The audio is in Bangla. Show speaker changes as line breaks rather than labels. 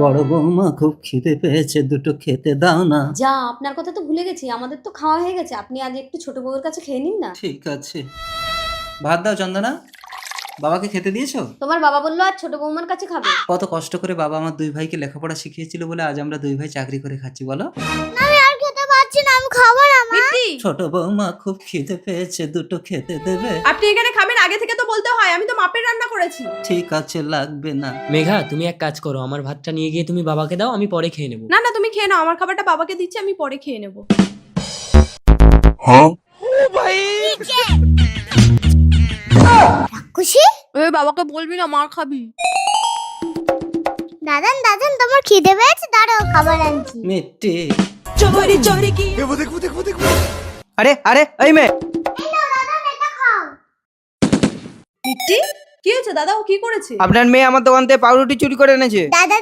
বড় বৌমা খুব খিদে পেয়েছে, দুটো খেতে দাও না।
যা, আপনার কথা তো ভুলে গেছি, আমাদের তো খাওয়া হয়ে গেছে। আপনি আজ একটু ছোট বউয়ের কাছে খেয়ে নিন না।
ঠিক আছে। ভাত দাও চন্দনা। বাবাকে খেতে দিয়েছো?
তোমার বাবা বললো আজ ছোট বৌমার কাছে খাবে।
কত কষ্ট করে বাবা আমার দুই ভাইকে লেখাপড়া শিখিয়েছিল বলে আজ আমরা দুই ভাই চাকরি করে খাচ্ছি, বলো।
আমি আর খেতে পারছি না, আমি খাবো না মা।
মিষ্টি,
ছোট বৌমা খুব খিদে পেয়েছে, দুটো খেতে দেবে?
আপনি এখানে খাবেন আগে থেকে তো বলতে হয়, আমি তো মাপের রান্না করেছি।
ঠিক আছে, লাগবে না।
মেঘা, তুমি এক কাজ করো, আমার ভাতটা নিয়ে গিয়ে তুমি বাবাকে দাও, আমি পরে খেয়ে নেবো।
না না, তুমি খেয়ে নাও, আমার খাবারটা বাবাকে দিচ্ছি, আমি পরে খেয়ে নেবো।
খুশি
ওই বাবাকে বলবি না, মার খাবি।
দাদান দাদান, তোমার খিদে পেয়েছে? দাঁড়াও, খাবার আনছি।
মিষ্টি।
চোরি চোরি কি
আরে আরে এই মেয়ে,
এই নাও দাদান, এটা খাও।
মিষ্টি, কি হয়েছে দাদা? ও কি করেছে?
আপনার মেয়ে আমার দোকান থেকে পাউরুটি চুরি করে এনেছে।
দাদা